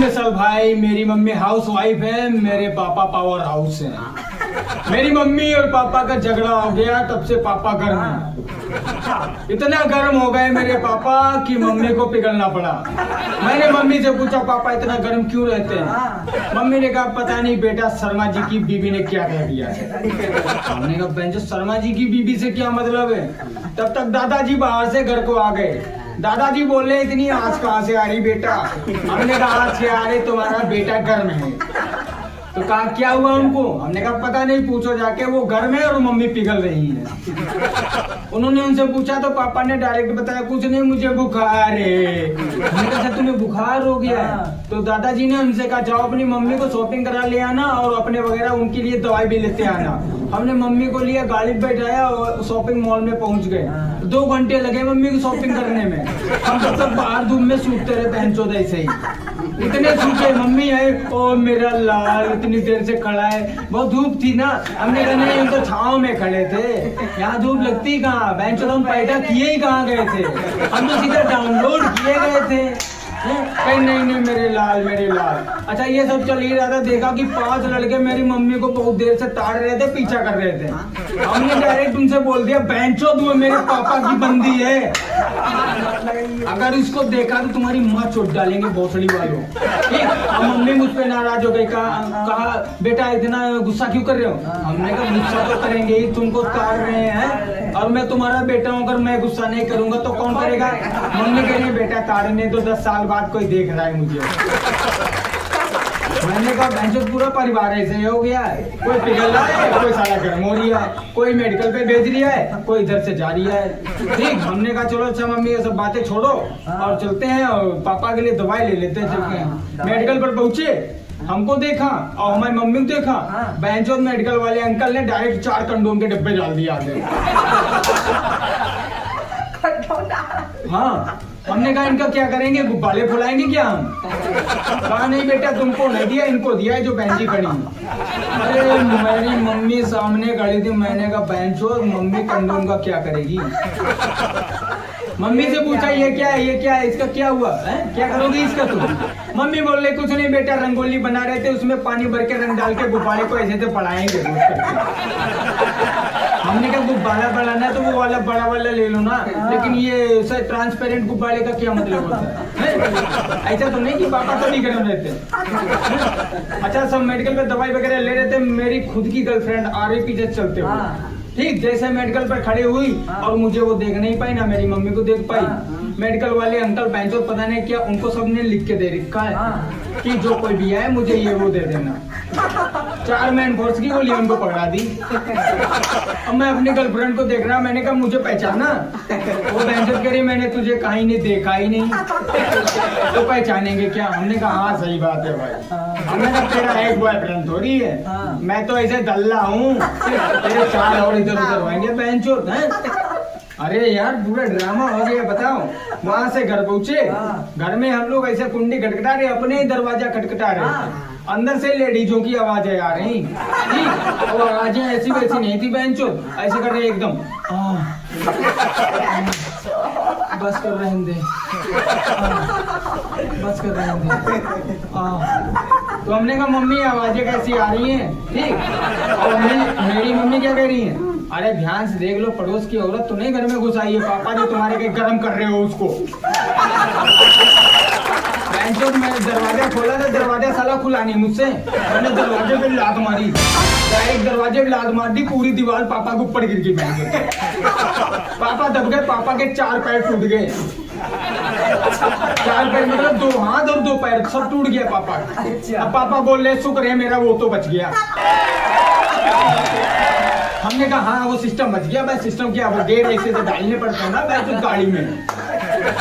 मिसल भाई, मेरी mummy house wife है, मेरे पापा पावर हाउस है। मेरी मम्मी और पापा का झगड़ा हो गया, तब से पापा गर्म है। इतना गर्म हो गए मेरे पापा कि मम्मी को पिघलना पड़ा। मैंने मम्मी से पूछा, पापा इतना गर्म क्यों रहते हैं? मम्मी ने कहा, पता नहीं बेटा, शर्मा जी की बीबी ने क्या कह दिया है। हमने कहा, बहन, शर्मा जी की बीबी से क्या मतलब है? तब तक दादाजी बाहर से घर को आ गए। दादाजी बोले, इतनी आँच कहाँ से आ रही बेटा? हमने कहा, आँच से आ रही, तुम्हारा बेटा गर्म है। तो कहा, क्या हुआ उनको? हमने कहा, पता नहीं, पूछो जाके, वो गर्म है और मम्मी पिघल रही है। उन्होंने उनसे पूछा तो पापा ने डायरेक्ट बताया, कुछ नहीं, मुझे बुखार है। हमने कहा, तुम्हें बुखार हो गया है? तो दादाजी ने उनसे कहा, जाओ अपनी मम्मी को शॉपिंग करा ले आना और अपने वगैरह उनके लिए दवाई भी लेते आना। हमने मम्मी को लिया, गाड़ी पे बैठाया और शॉपिंग मॉल में पहुंच गए। 2 घंटे लगे मम्मी को शॉपिंग करने में। हम तब तक बाहर धूप में सूखते रहे, बहनचोद ऐसे ही। इतने सूखे, मम्मी आए, ओ मेरा लाल इतनी देर से खड़ा है। बहुत धूप थी ना, हमने कहा नहीं, हम तो छांव में खड़े थे, यहाँ धूप लगती कहाँ? बहनचोद हम पैदा किए ही कहाँ गए थे? हम तो सीधे डाउनलोड किए गए थे। नहीं नहीं, मेरे लाल, मेरे लाल। अच्छा, ये सब चल ही रहा था, देखा कि 5 लड़के मेरी मम्मी को बहुत देर से ताड़ रहे थे, पीछा कर रहे थे। हमने डायरेक्ट उनसे बोल दिया, बहनचोद वो मेरे पापा की बंदी है, अगर इसको देखा तो तुम्हारी माँ चोट डालेंगे भोसड़ी वालों। ठीक। अब मम्मी मुझ पे नाराज हो गई, कहा बेटा इतना गुस्सा क्यों कर रहे हो? हमने कहा, गुस्सा तो करेंगे ही, तुमको ताड़ रहे हैं और मैं तुम्हारा बेटा हूँ, अगर मैं गुस्सा नहीं करूंगा तो कौन करेगा? मम्मी कह रही है, बेटा ताड़ने तो 10 साल बाद कोई देख रहा है मुझे। मैंने कहा, बहनचोद पूरा परिवार ऐसे हो गया है, कोई पिघल रहा है, कोई साला गर्म हो रही है, कोई मेडिकल पे भेज रही है, कोई इधर से जा रही है। ठीक। हमने कहा, चलो अच्छा मम्मी, ये सब बातें छोड़ो और चलते हैं और पापा के लिए दवाई ले लेते हैं। चलते हैं। मेडिकल पर पहुंचे, हमको देखा और हमारी मम्मी को देखा, बहनचोद मेडिकल वाले अंकल ने डायरेक्ट 4 कंडोम के डब्बे डाल दिया आगे। हाँ, हमने कहा, इनका क्या करेंगे? गुब्बारे फुलाएंगे क्या हम? कहा, नहीं बेटा, तुमको नहीं दिया, इनको दिया है जो बहन जी खड़ी। अरे मेरी मम्मी सामने खड़ी थी, मैंने कहा, बहनचोद मम्मी कंडोम का क्या करेगी? मम्मी से पूछा, ये क्या है, ये क्या है, इसका क्या हुआ है? क्या करोगी इसका तुम? मम्मी बोल रहे, कुछ नहीं बेटा, रंगोली बना रहे थे, उसमें पानी भर के रंग डाल के गुब्बारे को ऐसे से पढ़ाएंगे। हमने कहा, गुब्बारा बढ़ाना है तो वो वाला बड़ा वाला ले लो ना, लेकिन ये सर ट्रांसपेरेंट गुब्बारे का क्या मतलब होता है? ऐसा तो नहीं कि पापा कभी गर्म रहते। अच्छा, सब मेडिकल पे दवाई वगैरह ले रहे थे, मेरी खुद की गर्लफ्रेंड आ रही पीछे चलते हुए। ठीक। जैसे मेडिकल पर खड़े हुई और मुझे वो देख नहीं पाई, ना मेरी मम्मी को देख पाई। मेडिकल वाले अंकल बहनचोद पता नहीं क्या, उनको सबने लिख के दे रखा है कि जो कोई भी आए मुझे ये वो दे देना। 4 मैन फोर्स की गोली उनको पकड़ा दी। अब मैं अपनी गर्लफ्रेंड को देख रहा, मैंने कहा, मुझे पहचाना? वो बहनचोद कह रही, मैंने तुझे कहीं नहीं देखा ही नहीं, तो पहचानेंगे क्या? हमने कहा, हाँ सही बात है भाई। हमने कहा, तेरा एक बॉयफ्रेंड थोड़ी है, मैं तो ऐसे दल्ला हूँ, तेरे 4 और इधर उधर होंगे बहनचोद हैं। अरे यार, पूरा ड्रामा हो गया, बताओ। वहाँ से घर पहुँचे, घर में हम लोग ऐसे कुंडी खटखटा रहे, अपने ही दरवाजा खटखटा रहे, अंदर से लेडीजों की आवाजें आ रही। ठीक। और आवाजें ऐसी वैसी नहीं थी बहनचोद, ऐसे कर रहे एकदम, बस कर रहे दे, बस कर रहे दे। तो हमने कहा, मम्मी आवाजें कैसी आ रही हैं? ठीक। और मेरी मम्मी क्या कह रही है, अरे ध्यान से देख लो, पड़ोस की औरत तो नहीं घर में घुस आई है, पापा जो तुम्हारे के गर्म कर रहे हो उसको। मैंने दरवाजा खोला था, दरवाजा साला खुला नहीं मुझसे, मैंने दरवाजे पे लात मारी, डायरेक्ट दरवाजे पे लात मार दी, पूरी दीवार पापा के ऊपर गिर गई। पापा दब गए, पापा के 4 पैर टूट गए। 4 पैर मतलब 2 हाथ और 2 पैर सब टूट गया पापा। अब पापा बोल रहे, शुक्र है मेरा वो तो बच गया। हमने कहा, हाँ वो सिस्टम बच गया भाई। सिस्टम क्या, वो गेयर ऐसे तो डालने पड़ते हैं ना भाई, गाड़ी में,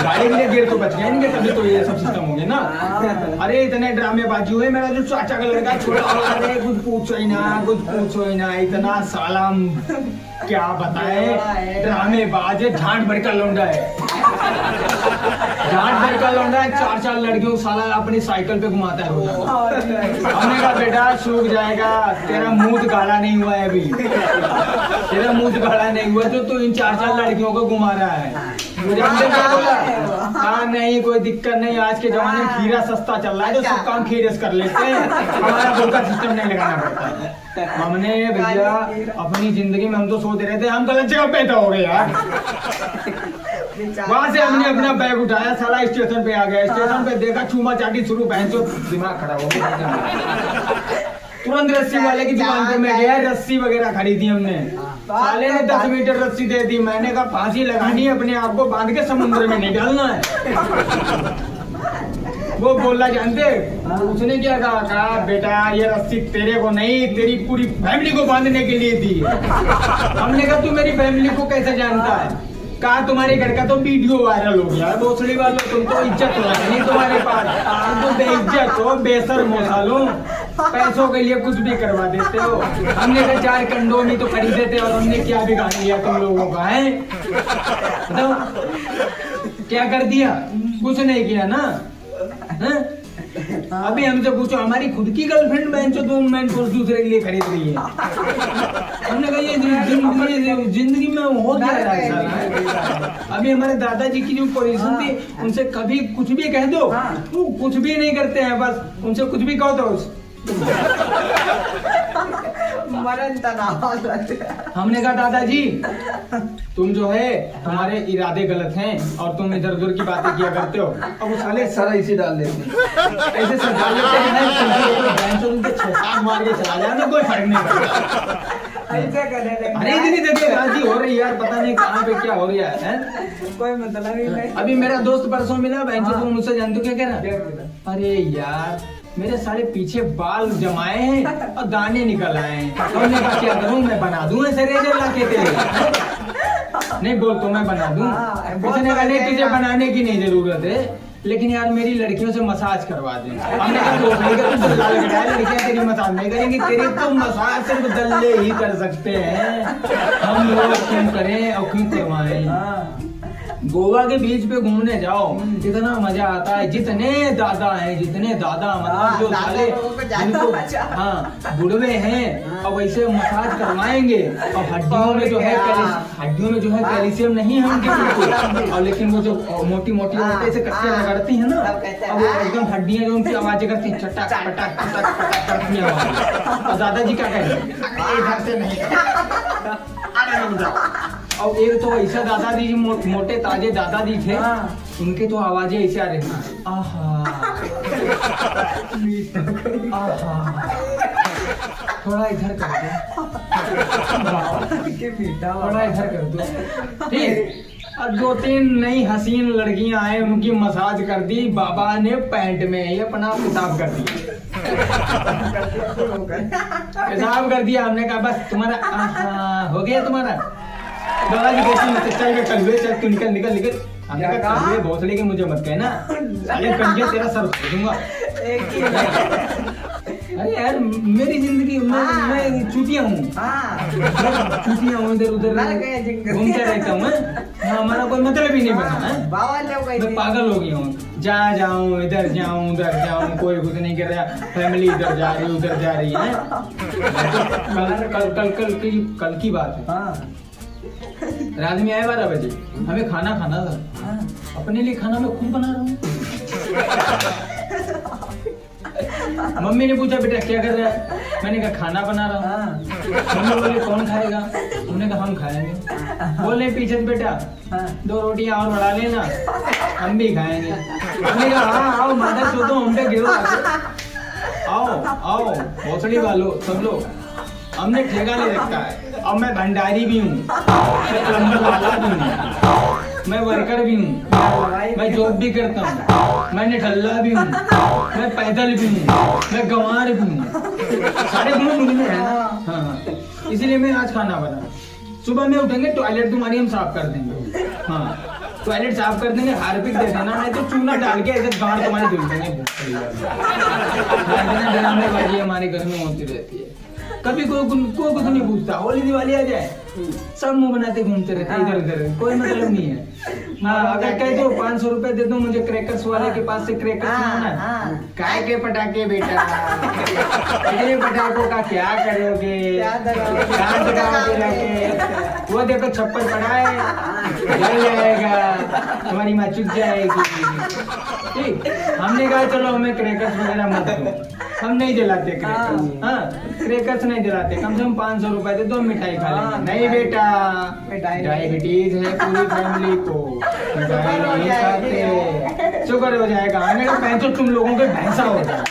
गाड़ी के लिए गेयर तो बच गया इनके, तभी तो ये सब सिस्टम होंगे ना। अरे इतने ड्रामेबाजी हुए, मेरा जो चाचा का लड़का छोटा, अरे कुछ पूछो ही ना, कुछ पूछो ही ना, इतना साला क्या बताए, ड्रामेबाज है, झांट भर का लौंडा है, झांट भर का लौंडा है। 4 लड़कियों साला अपनी साइकिल पे घुमाता है। हमने कहा, बेटा सूख जाएगा, तेरा मुंह गाढ़ा नहीं हुआ है अभी, तेरा मुंह गाढ़ा नहीं हुआ तो तू इन 4 लड़कियों को घुमा रहा है। जानते क्या बोला? हाँ नहीं कोई दिक्कत नहीं, आज के जमाने में खीरा सस्ता चल रहा है तो सब काम खीरे से कर लेते हैं, हमारा बुक का सिस्टम नहीं लगाना पड़ता है। हमने भैया अपनी जिंदगी में हम तो सोच रहे थे हम गलत जगह पैदा हो गए यार। वहां से हमने अपना बैग उठाया, साला स्टेशन पे आ गया, स्टेशन पे देखा चूमा चाटी शुरू, बहन तो दिमाग खड़ा हो गया। तुरंत रस्सी वाले की दुकान पे मैं गया, रस्सी वगैरह खरीदी हमने। साले ने 10 मीटर रस्सी दे दी, मैंने कहा फांसी लगानी है, अपने आप को बांध के समुद्र में नहीं डालना है। वो बोला जानते उसने क्या कहा बेटा ये रस्सी तेरे को नहीं तेरी पूरी फैमिली को बांधने के लिए दी है। हमने कहा तू मेरी फैमिली को कैसे जानता है? कहा तुम्हारे घर का तो वीडियो वायरल हो गया है, भोसड़ी वालों तुम तो इज्जत नहीं तुम्हारे पास, तुम तो बेइज्जत हो, बेसर मोसालो, पैसों के लिए कुछ भी करवा देते हो। हमने कहा 4 कंडोमी तो खरीदे थे और हमने क्या बिगाड़ लिया तुम लोगों का है? बताओ क्या कर दिया? कुछ नहीं किया ना है? अभी हमसे पूछो हमारी खुद की गर्लफ्रेंड बहन जो तुम मैं दूसरे के लिए खरीद रही है। हमने कहा ये जिंदगी में हो क्या रहा है? अभी हमारे दादाजी की जो पोजीशन थी उनसे कभी कुछ भी कह दो वो कुछ भी नहीं करते हैं, बस उनसे कुछ भी कहो तो मरण तनाव। हमने कहा दादाजी तुम जो है तुम्हारे इरादे गलत हैं और तुम इधर उधर की बातें किया करते हो। अब वो साले सारा इसी डाल देते हैं, ऐसे सब डाल देते हैं तो उनके 6-7 मार के चला जाए ना कोई फर्क नहीं पड़ता। ऐसे करने लगे। अरे इतनी देखिए राजी हो रही यार, पता नहीं कहाँ पे क्या हो रहा है, कोई मतलब ही नहीं। अभी मेरा दोस्त परसों मिला बहन से, तुम मुझसे जानते हो क्या कह रहा? अरे यार मेरे सारे पीछे बाल जमाए हैं और दाने निकल आए हैं, हमने कहा क्या करूं मैं बना दूं ऐसे रेजर ला के तेरे? नहीं बोल तो मैं बना दूं। उसने कहा नहीं तुझे बनाने की नहीं जरूरत है, लेकिन यार मेरी लड़कियों से मसाज करवा दे। हमने कहा लड़कियां तेरी मसाज नहीं करेंगी, तेरी तो मसाज सिर्फ दल्ले ही कर सकते हैं, हम लोग क्यों करें और क्यों करवाएं? गोवा के बीच पे घूमने जाओ कितना मजा आता है, जितने दादा मतलब जो साले जिनको हाँ बुढ़वे हैं और वैसे मसाज करवाएंगे और हड्डियों में जो है कैल्शियम नहीं है उनके, और लेकिन वो जो मोटी मोटी औरतें ऐसे कच्चे रगड़ती है ना, अब वो एकदम हड्डियां जो उनकी आवाजें करती है चटक पटक पटक पटक करती है। और दादाजी क्या कहेंगे इधर से नहीं और एक तो ऐसा दादाजी जी मोटे ताजे दादाजी थे, उनके तो आवाजें ऐसे आ रही थोड़ा इधर कर दो, थोड़ा इधर कर दो ठीक। और 2-3 नई हसीन लड़कियां आए उनकी मसाज कर दी, बाबा ने पैंट में ये अपना पेशाब कर दिया, पेशाब कर दिया। हमने कहा बस तुम्हारा हो गया तुम्हारा। दादाजी कैसे चल चल तू निकल निकल निकल। हमने कहा कल भोसले के मुझे मत कहना, साले कंजे तेरा सर फोड़ दूंगा। अरे यार मेरी जिंदगी मैं चूतिया हूँ, इधर उधर घूमता रहता हूँ। हाँ हमारा कोई मतलब ही नहीं बना है, मैं पागल हो गया हूँ, जहाँ जाऊँ इधर जाऊँ उधर जाऊँ कोई कुछ नहीं कर रहा, फैमिली इधर जा रही उधर जा रही है। कल की बात है, रात में आए 12 बजे, हमें खाना था, अपने लिए खाना मैं खुद बना रहा हूँ। मम्मी ने पूछा बेटा क्या कर रहा है? मैंने कहा खाना बना रहा हूँ। मम्मी बोले कौन खाएगा? हमने कहा हम खाएंगे। बोले पीछे बेटा 2 रोटियां और बढ़ा लेना हम भी खाएंगे। हमने कहा हाँ आओ माता चोदो हम पे गिरो, आओ भोसड़ी वालों सब लोग, हमने ठेका ले रखा है। अब मैं भंडारी भी हूँ, मैं प्लम्बर वाला भी हूँ, मैं वर्कर भी हूँ, मैं जॉब भी करता हूँ, मैं निठल्ला भी हूँ, मैं पैदल भी हूँ, मैं गंवार भी हूँ, सारे गुण मुझे हैं ना। हाँ इसीलिए मैं आज खाना बना। सुबह में उठेंगे टॉयलेट तुम्हारी हम साफ कर देंगे, हाँ टॉयलेट साफ कर देंगे, हार्पिक दे देना, नहीं तो चूना डाल के ऐसे गांड तुम्हारी धुल देंगे। हमारे घर में होती रहती है। कभी कोई कुछ नहीं पूछता। होली दिवाली आ जाए सब मुंह बनाते घूमते रहते इधर उधर, कोई मतलब नहीं है। हाँ, अगर कह दो 500 रुपए दे दो मुझे क्रैकर्स वाले के पास से क्रैकर्स लाना, काय के पटाखे बेटा, इतने पटाखों का क्या करोगे, क्या जलाओगे जाके? वो देखो छप्पर पड़ा है, जल जाएगा, तुम्हारी माँ चुक जाएगी। ठीक, हमने कहा चलो हमें क्रैकर्स वगैरह मत दो, हम नहीं जलाते क्रैकर्स। हाँ, क्रैकर्स नहीं जलाते, कम से कम 500 रुपए दे दो, मिठाई खा लेंगे। नहीं बेटा, डायबिटीज है पूरी फैमिली को, मिठाई नहीं खाते, शुगर हो जाएगा। हमने कहा तुम लोगों के भैंसा हो जाए।